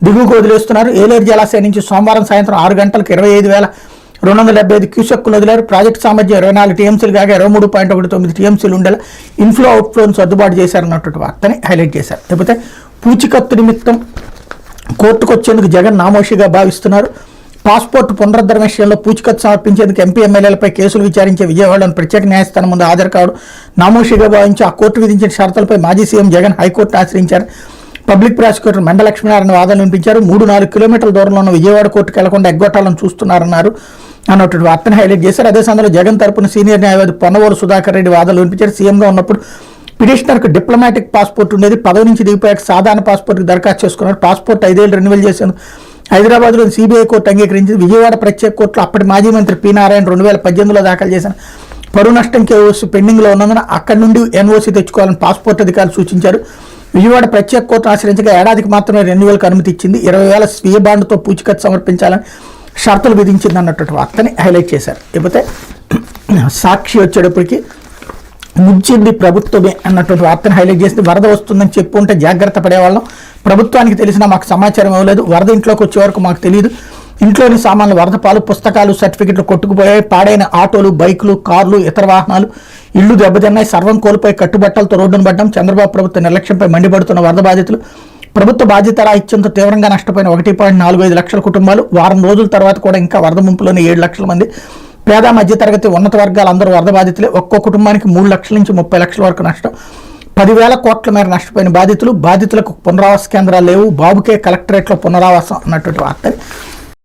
దిగువకు వదిలేస్తున్నారు. ఏలేరు జలాశయం నుంచి సోమవారం సాయంత్రం 6 గంటలకు 25,275 క్యూసెక్కులు వదిలారు. ప్రాజెక్టు సామర్థ్యం 24 టీఎంసీలు కాగా 23.19 టీఎంసీలు ఉండేలా ఇన్ఫ్లో అవుట్ఫ్లోను సర్దుబాటు చేశారన్నటువంటి వార్తని హైలైట్ చేశారు. లేకపోతే పూచికత్తు నిమిత్తం కోర్టుకు వచ్చేందుకు జగన్ నామోషిగా భావిస్తున్నారు. పాస్పోర్ట్ పునరుద్ధరణ విషయంలో పూచికత్తు సమర్పించేందుకు ఎంపీ ఎమ్మెల్యేలపై కేసులు విచారించే విజయవాడలోని ప్రత్యేక న్యాయస్థానం ముందు హాజరు కావడం నామోషిగా భావించి ఆ కోర్టు విధించిన షరతులపై మాజీ సీఎం జగన్ హైకోర్టును ఆశ్రయించారు. పబ్లిక్ ప్రాసిక్యూటర్ మెండ లక్ష్మీనారాయణ వాదనలు వినిపించారు. 3-4 కిలోమీటర్ల దూరంలో ఉన్న విజయవాడ కోర్టుకు వెళ్లకుండా ఎగ్గొట్టాలని చూస్తున్నారన్నారు అన్నటువంటి వార్తను హైలైట్ చేశారు. అదే సమయంలో జగన్ తరపున సీనియర్ న్యాయవాది పొన్నవోలు సుధాకర్ రెడ్డి వాదనలు వినిపించారు. సీఎంగా ఉన్నప్పుడు పిటిషనర్కు డిప్లొమాటిక్ పాస్పోర్ట్ ఉండేది. పదవి నుంచి దిగిపోయాక సాధారణ పాస్పోర్ట్కి దరఖాస్తు చేసుకున్నారు. పాస్పోర్ట్ 5 ఏళ్ళు రెన్యువల్ చేశాను. హైదరాబాద్లోని సిబిఐ కోర్టు అంగీకరించింది. విజయవాడ ప్రత్యేక కోర్టులో అప్పటి మాజీ మంత్రి పి నారాయణ 2018లో దాఖలు చేసిన పరువు నష్టం కేసు పెండింగ్లో ఉన్నందున అక్కడి నుండి ఎన్ఓసీ తెచ్చుకోవాలని పాస్పోర్ట్ అధికారులు సూచించారు. విజయవాడ ప్రత్యేక కోర్టును ఆశ్రయించగా ఏడాదికి మాత్రమే రెన్యువల్కి అనుమతి ఇచ్చింది. 20,000 స్వీయ బాండ్తో పూచికత్తు సమర్పించాలని షరతులు విధించింది అన్నటువంటి వార్తని హైలైట్ చేశారు. లేకపోతే సాక్షి వచ్చేటప్పటికి ముంచింది ప్రభుత్వమే అన్నటువంటి వార్తను హైలైట్ చేసింది. వరద వస్తుందని చెప్పుంటే జాగ్రత్త పడేవాళ్ళం. ప్రభుత్వానికి తెలిసినా మాకు సమాచారం ఇవ్వలేదు. వరద ఇంట్లోకి వచ్చే వరకు మాకు తెలియదు. ఇంట్లోని సామాన్లు వరద పాలు, పుస్తకాలు, సర్టిఫికెట్లు కొట్టుకుపోయాయి. పాడైన ఆటోలు, బైకులు, కార్లు, ఇతర వాహనాలు, ఇళ్లు దెబ్బతిన్నాయి. సర్వం కోల్పోయి కట్టుబట్టలతో రోడ్డును పడ్డం. చంద్రబాబు ప్రభుత్వ నిర్లక్ష్యంపై మండిపడుతున్న వరద బాధితులు. ప్రభుత్వ బాధ్యత రాహిత్యంతో తీవ్రంగా నష్టపోయిన 1.45 లక్షల కుటుంబాలు. వారం రోజుల తర్వాత కూడా ఇంకా వరద ముంపులోని 7 లక్షల మంది పేద మధ్యతరగతి ఉన్నత వర్గాలు అందరూ వరద బాధితులే. ఒక్కో కుటుంబానికి 3 లక్షల నుంచి 30 లక్షల వరకు నష్టం. 10,000 కోట్ల మేర నష్టపోయిన బాధితులకు పునరావాస కేంద్రాలు లేవు. బాబుకే కలెక్టరేట్లో పునరావాసం అన్నటువంటి వార్తని